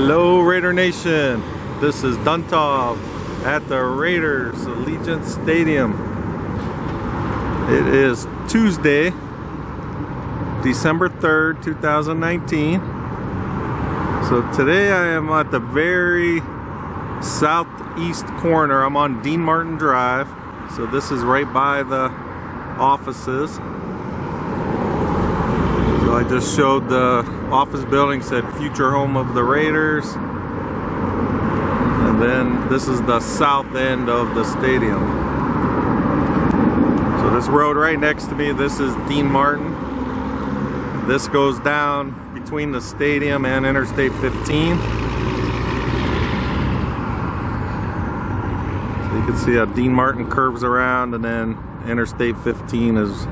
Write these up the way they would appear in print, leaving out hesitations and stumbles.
Hello Raider Nation, this is Duntov at the Raiders Allegiant Stadium. It is Tuesday, December 3rd, 2019. So today I am at the very southeast corner. I'm on Dean Martin Drive. So this is right by the offices. So I just showed the office building, said future home of the Raiders. And then this is the south end of the stadium. So this road right next to me, this is Dean Martin. This goes down between the stadium and Interstate 15. So you can see how Dean Martin curves around, and then Interstate 15 is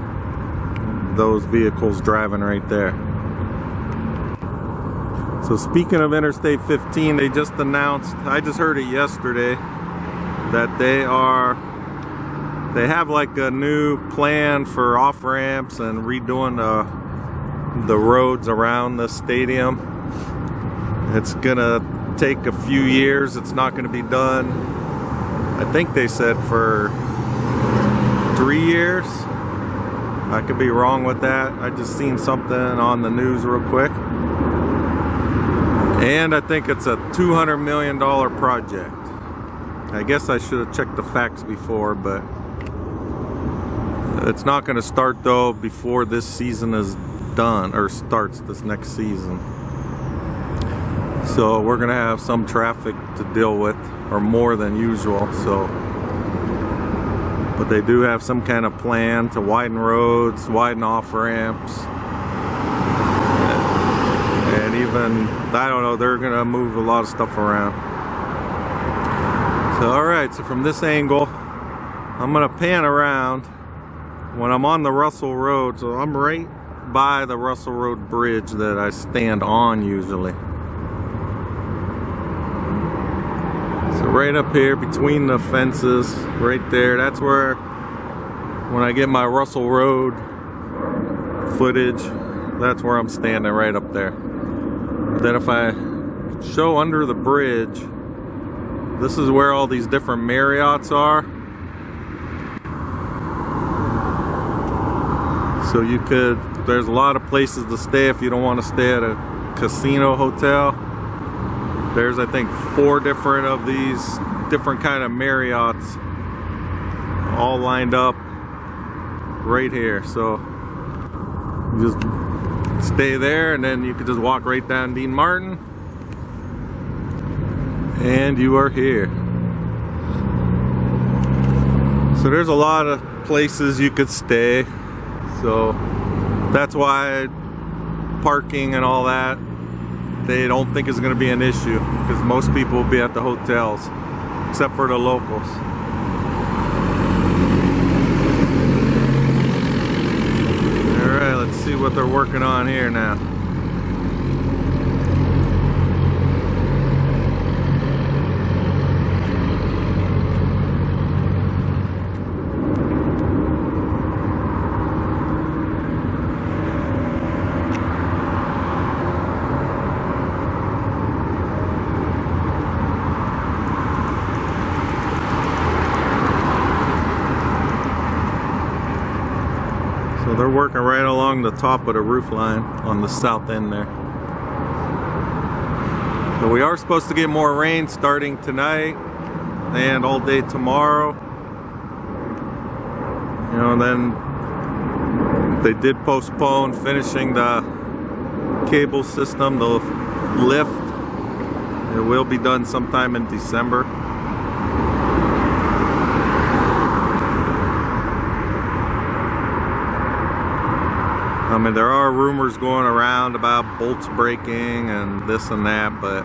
those vehicles driving right there. So speaking of Interstate 15, they just announced, I just heard it yesterday, that they have like a new plan for off-ramps and redoing the roads around the stadium. It's gonna take a few years. It's not gonna be done, I think they said, for 3 years. I could be wrong with that. I just seen something on the news real quick. And I think it's a $200 million project. I guess I should have checked the facts before, but it's not going to start though before this season is done, or starts this next season. So we're going to have some traffic to deal with, or more than usual. So, but they do have some kind of plan to widen roads, widen off ramps. And even, I don't know, they're gonna move a lot of stuff around. So alright, so from this angle, I'm gonna pan around when I'm on the Russell Road. So I'm right by the Russell Road bridge that I stand on usually. So right up here between the fences, right there, that's where, when I get my Russell Road footage, that's where I'm standing, right up there. Then if I show under the bridge, this is where all these different Marriotts are. So you could, there's a lot of places to stay if you don't want to stay at a casino hotel. There's, I think, 4 different of these different kind of Marriotts all lined up right here. So you just stay there, and then you can just walk right down Dean Martin, and you are here. So there's a lot of places you could stay. So that's why parking and all that, they don't think is going to be an issue, because most people will be at the hotels, except for the locals. Alright, let's see what they're working on here now. So they're working right along the top of the roof line on the south end there. So we are supposed to get more rain starting tonight and all day tomorrow. You know, and then they did postpone finishing the cable system, the lift. It will be done sometime in December. I mean, there are rumors going around about bolts breaking and this and that, but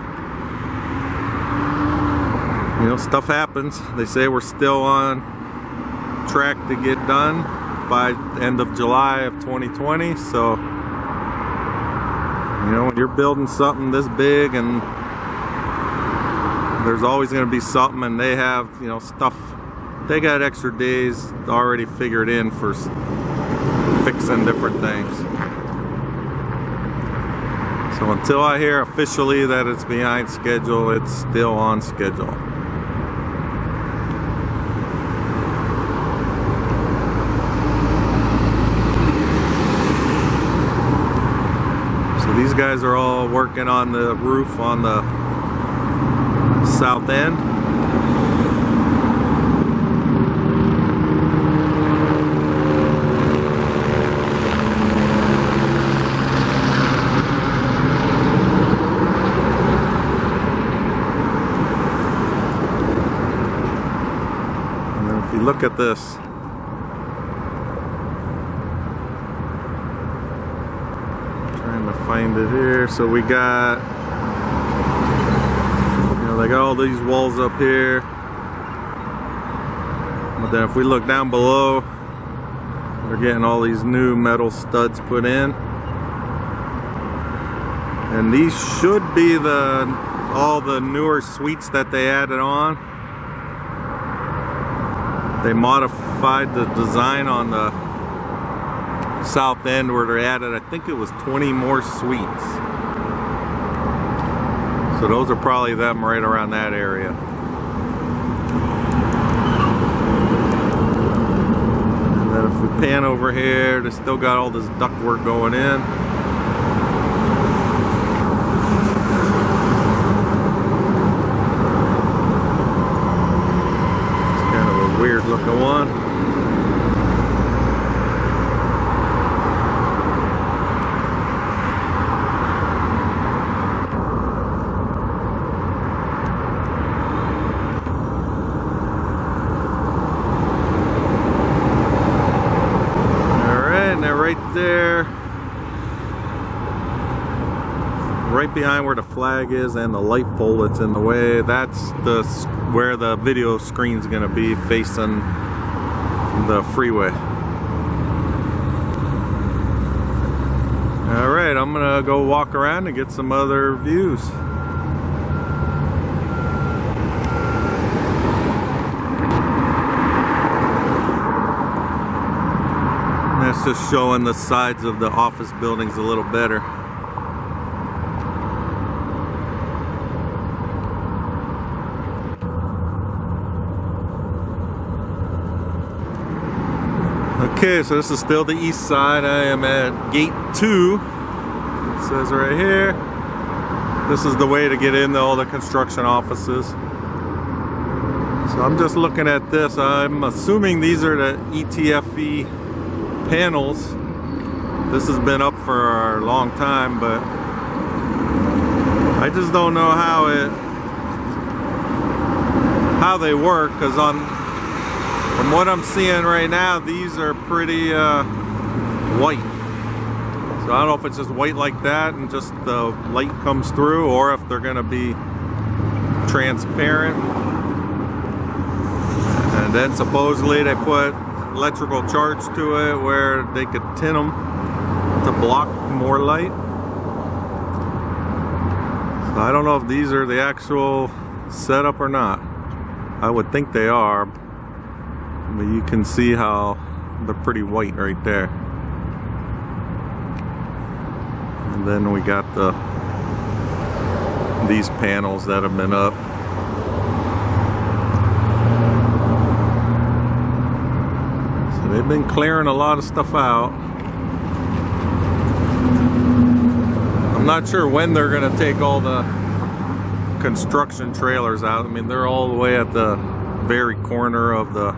you know, stuff happens. They say we're still on track to get done by the end of July of 2020. So, you know, when you're building something this big, and there's always going to be something, and they have, you know, stuff, they got extra days already figured in for fixing different things. So until I hear officially that it's behind schedule, it's still on schedule. So these guys are all working on the roof on the south end. Look at this. Trying to find it here. So we got, they got all these walls up here. But then if we look down below, they're getting all these new metal studs put in. And these should be all the newer suites that they added on. They modified the design on the south end where they added, I think it was 20 more suites. So those are probably them right around that area. And then if we pan over here, they still got all this ductwork going in. Weird looking one. Alright, now right there, right behind where the flag is and the light pole that's in the way, that's where the video screen's gonna be, facing the freeway. Alright, I'm gonna go walk around and get some other views. And that's just showing the sides of the office buildings a little better. Okay, so this is still the east side. I am at gate 2. It says right here. This is the way to get into all the construction offices. So I'm just looking at this. I'm assuming these are the ETFE panels. This has been up for a long time, but I just don't know how they work, because from what I'm seeing right now, these are pretty white. So I don't know if it's just white like that and just the light comes through, or if they're gonna be transparent. And then supposedly they put electrical charge to it where they could tint them to block more light. So I don't know if these are the actual setup or not. I would think they are. But you can see how they're pretty white right there. And then we got these panels that have been up. So they've been clearing a lot of stuff out. I'm not sure when they're gonna take all the construction trailers out. I mean, they're all the way at the very corner of the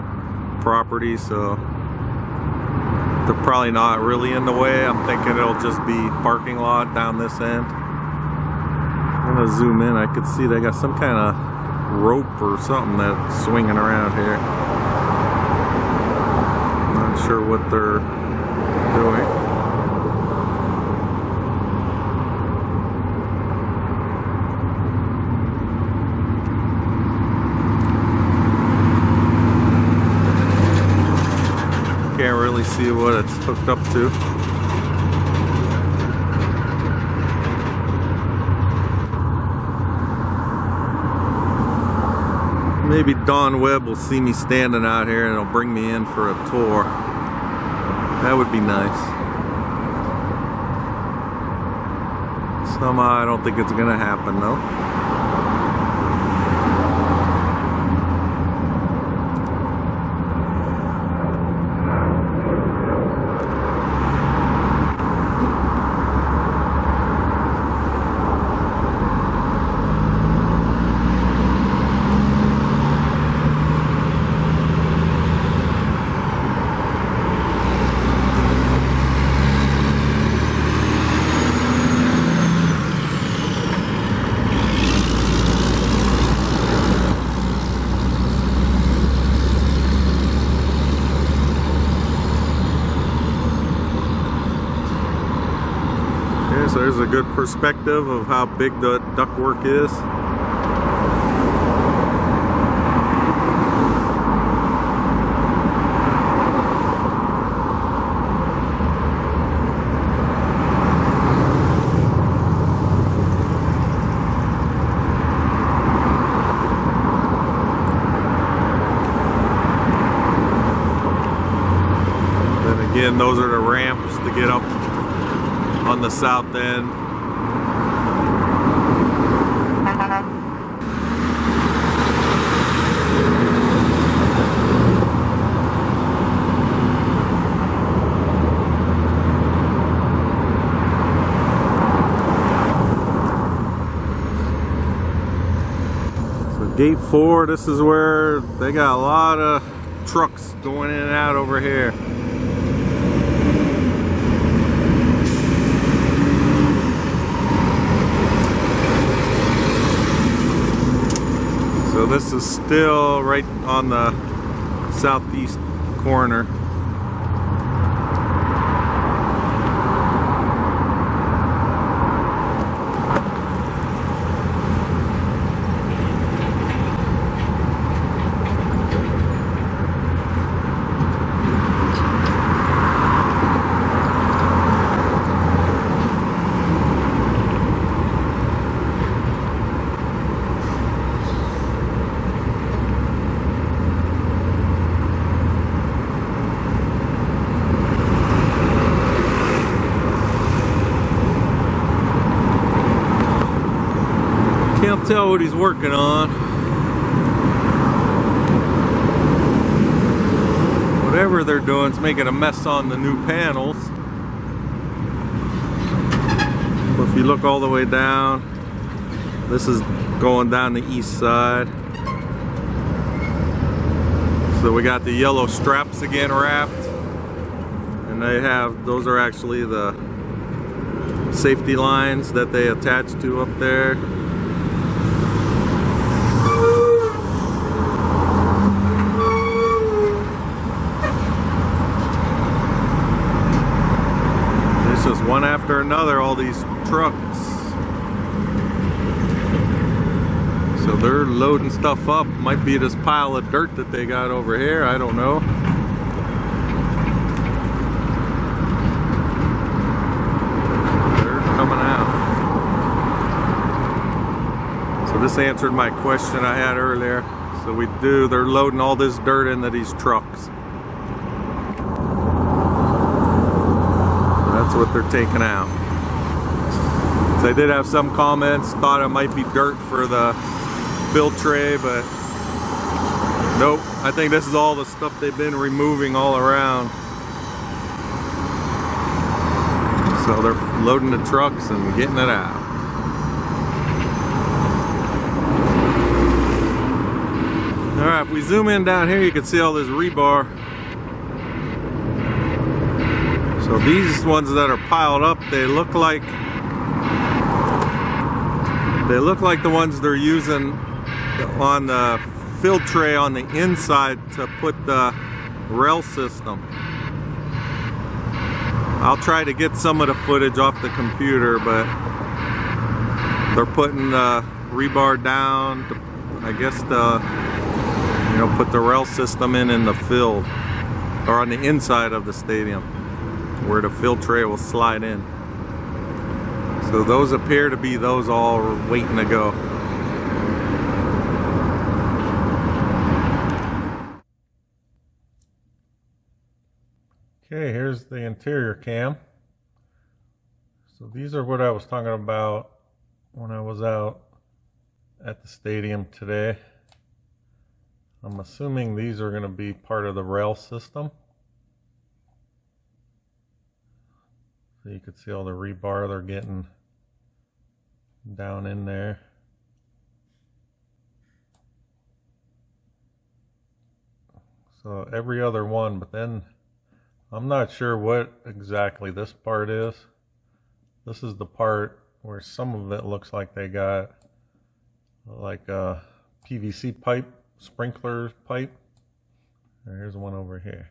property, so they're probably not really in the way. I'm thinking it'll just be parking lot down this end. I'm gonna zoom in. I could see they got some kind of rope or something that's swinging around here. I'm not sure what they're doing. Can't really see what it's hooked up to. Maybe Don Webb will see me standing out here and he'll bring me in for a tour. That would be nice. Somehow I don't think it's gonna happen though. So there's a good perspective of how big the ductwork is. Then again, those are the ramps to get up on the south end. So gate 4, this is where they got a lot of trucks going in and out over here. So this is still right on the southeast corner. Can't tell what he's working on. Whatever they're doing is making a mess on the new panels. But if you look all the way down, this is going down the east side. So we got the yellow straps again wrapped. And they have, those are actually the safety lines that they attach to up there. Just one after another, all these trucks. So they're loading stuff up. Might be this pile of dirt that they got over here, I don't know. They're coming out. So this answered my question I had earlier. So they're loading all this dirt into these trucks. That's what they're taking out. So I did have some comments, thought it might be dirt for the fill tray, but nope. I think this is all the stuff they've been removing all around. So they're loading the trucks and getting it out. Alright, if we zoom in down here, you can see all this rebar. So these ones that are piled up, they look like the ones they're using on the fill tray on the inside to put the rail system. I'll try to get some of the footage off the computer, but they're putting the rebar down to, I guess, put the rail system in the field, or on the inside of the stadium, where the fill tray will slide in. So those appear to be those all waiting to go. Okay, here's the interior cam. So these are what I was talking about when I was out at the stadium today. I'm assuming these are going to be part of the rail system. So you can see all the rebar they're getting down in there. So every other one, but then I'm not sure what exactly this part is. This is the part where some of it looks like they got like a PVC pipe, sprinkler pipe. Here's one over here.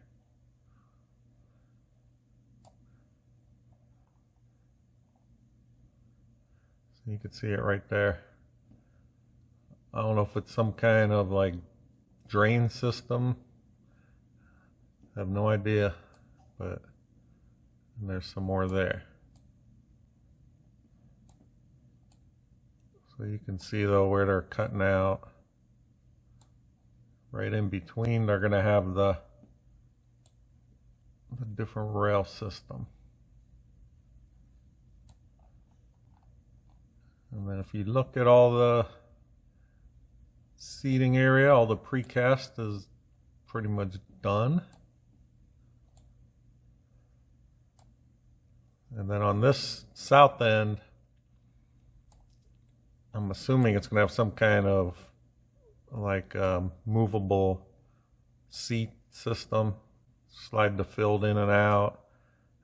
So you can see it right there. I don't know if it's some kind of like drain system. I have no idea, but there's some more there. So you can see though where they're cutting out. Right in between, they're going to have the different rail system. And then if you look at all the seating area, all the precast is pretty much done. And then on this south end, I'm assuming it's going to have some kind of like movable seat system, slide the field in and out.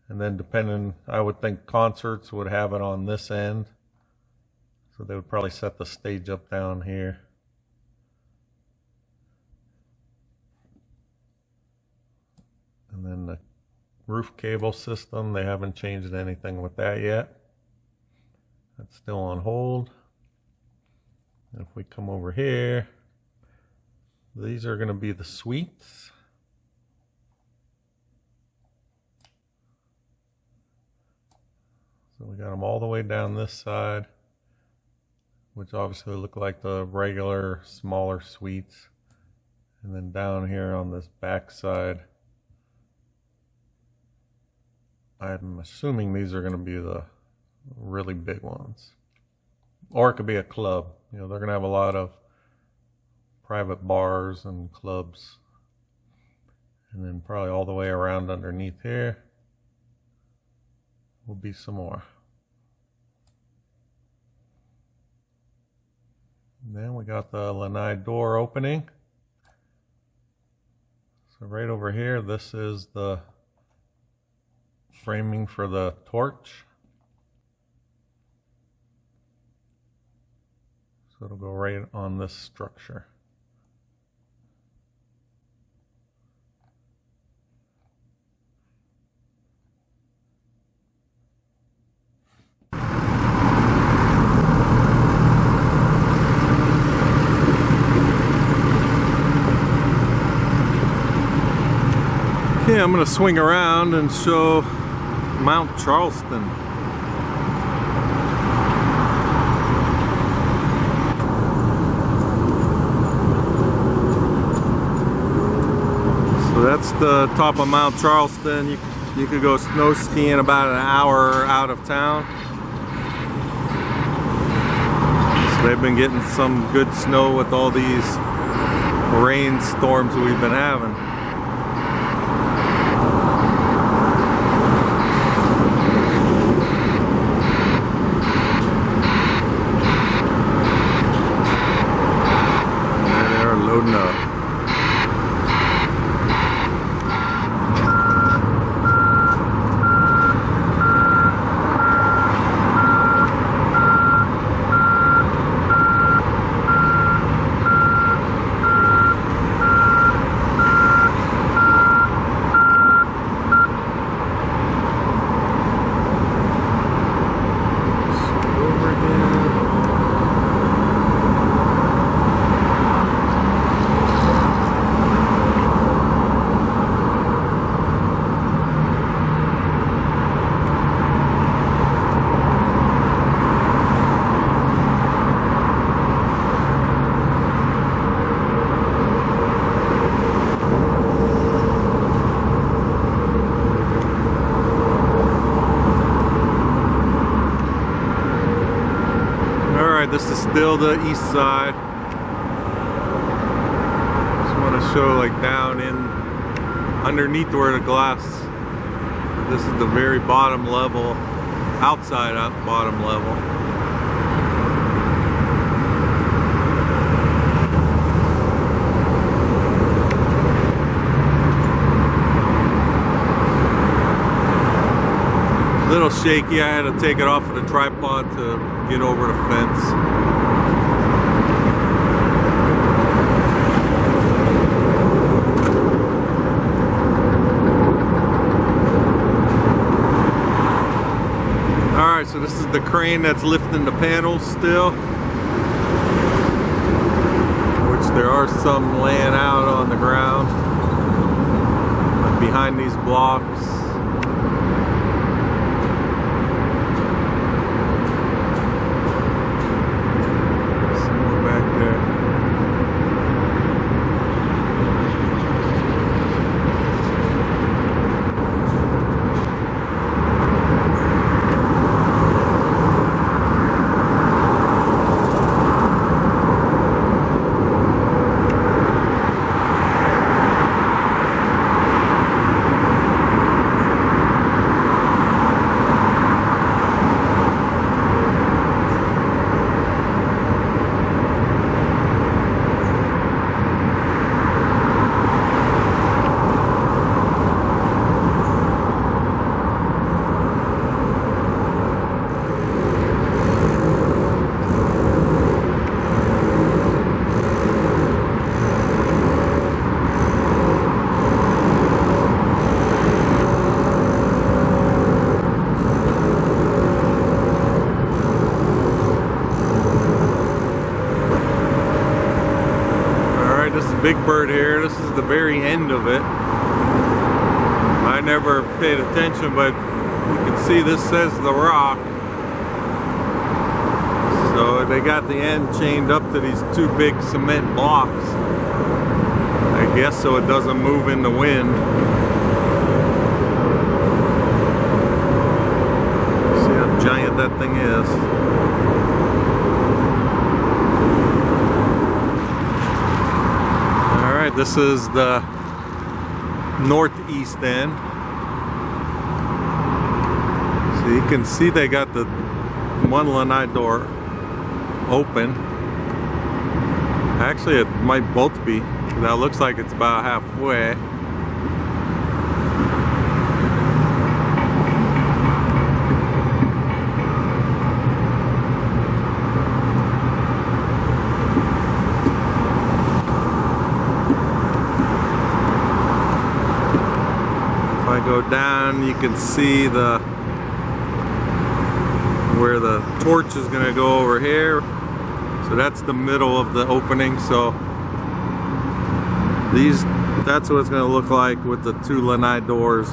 And then depending, I would think concerts would have it on this end. So they would probably set the stage up down here. And then the roof cable system, they haven't changed anything with that yet. That's still on hold. And if we come over here, these are going to be the suites. So we got them all the way down this side, which obviously look like the regular smaller suites. And then down here on this back side, I'm assuming these are going to be the really big ones. Or it could be a club. You know, they're going to have a lot of private bars and clubs. And then probably all the way around underneath here will be some more. And then we got the lanai door opening. So right over here, this is the framing for the torch. So it'll go right on this structure. Okay, I'm going to swing around and show Mount Charleston. So that's the top of Mount Charleston. You could go snow skiing about an hour out of town. So they've been getting some good snow with all these rainstorms we've been having. still the east side. Just want to show like down in underneath where the glass. This is the very bottom level, outside bottom level. A little shaky. I had to take it off of the tripod to get over the fence. Alright, so this is the crane that's lifting the panels still, which there are some laying out on the ground, like behind these blocks. Big Bird here. This is the very end of it. I never paid attention, but you can see this says The Rock. So they got the end chained up to these two big cement blocks, I guess, so it doesn't move in the wind. See how giant that thing is. This is the northeast end. So you can see they got the one lanai door open. Actually, it might both be. That looks like it's about halfway. Go down, you can see where the torch is going to go over here. So that's the middle of the opening. So that's what it's going to look like with the two lanai doors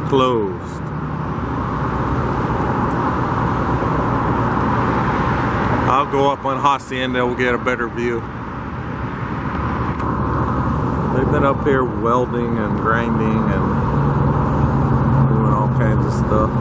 closed. I'll go up on Hacienda, we'll get a better view. They've been up here welding and grinding and all kinds of stuff.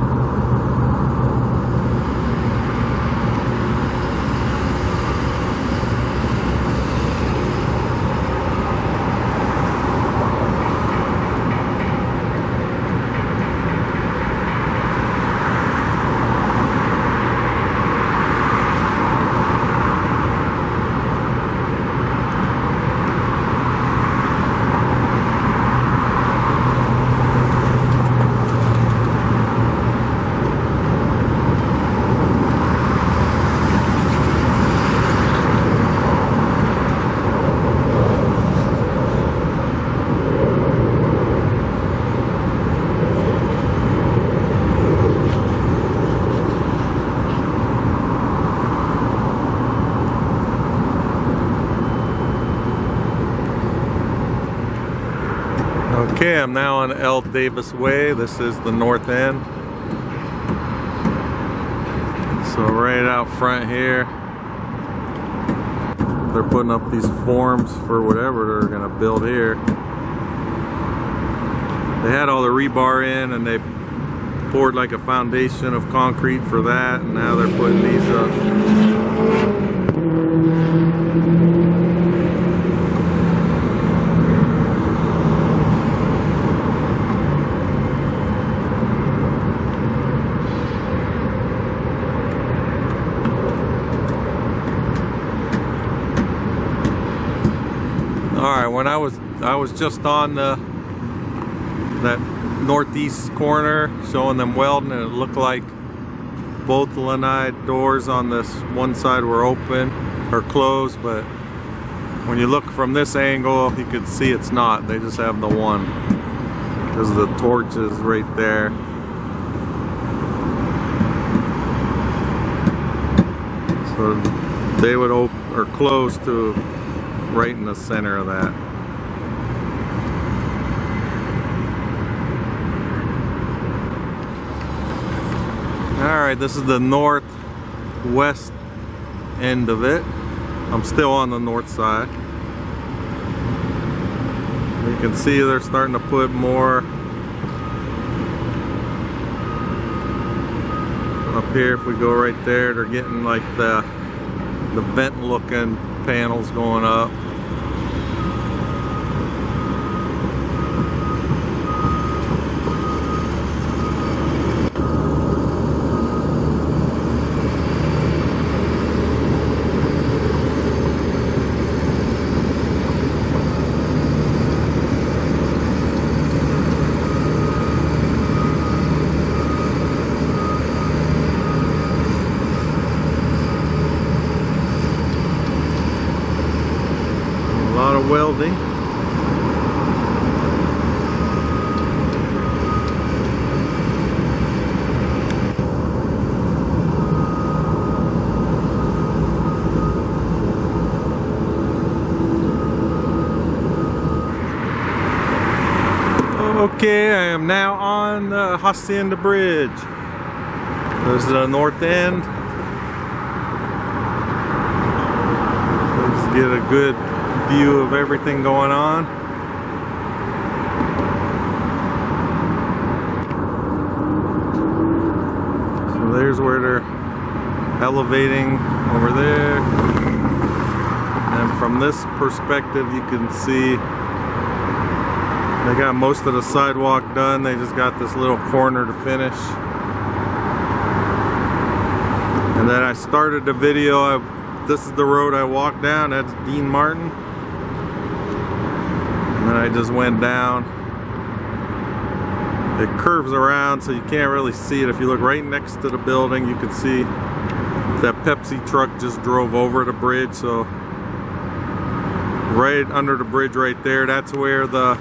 Okay, I'm now on L. Davis Way. This is the north end. So right out front here, they're putting up these forms for whatever they're gonna build here. They had all the rebar in and they poured like a foundation of concrete for that, and now they're putting these up. when I was just on that northeast corner showing them welding, and it looked like both lanai doors on this one side were open or closed, but when you look from this angle you could see it's not. They just have the one because the torch is right there. So they would open or close to right in the center of that. Alright, this is the northwest end of it. I'm still on the north side. You can see they're starting to put more up here. If we go right there, they're getting like the vent looking panels going up. A lot of welding. Okay, I am now on the Hacienda Bridge. This is the north end. Let's get a good view of everything going on. So there's where they're elevating over there, and from this perspective you can see they got most of the sidewalk done. They just got this little corner to finish. And then I started the video, this is the road I walked down, that's Dean Martin. And then I just went down. It curves around so you can't really see it. If you look right next to the building, you can see that Pepsi truck just drove over the bridge. So right under the bridge right there, that's where the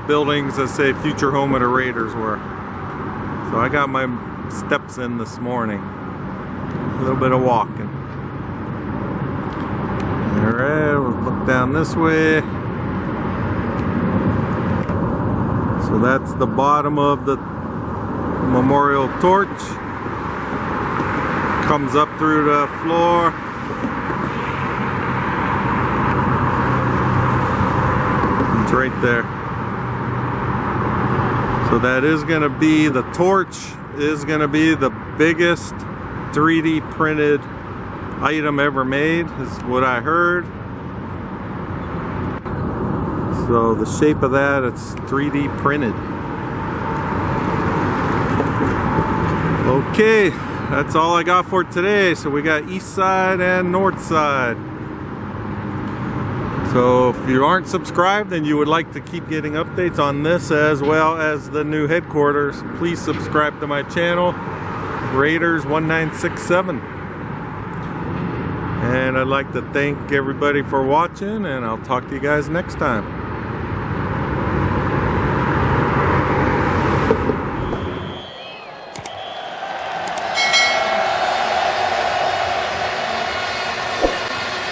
buildings that say future home of the Raiders were. So I got my steps in this morning. A little bit of walking. Alright, we'll look down this way. So that's the bottom of the memorial torch. Comes up through the floor. It's right there. So that is going to be, the torch is going to be the biggest 3D printed item ever made, is what I heard. So the shape of that, it's 3D printed. Okay, that's all I got for today. So we got east side and north side. So if you aren't subscribed and you would like to keep getting updates on this as well as the new headquarters, please subscribe to my channel, Raiders 1967. And I'd like to thank everybody for watching, and I'll talk to you guys next time.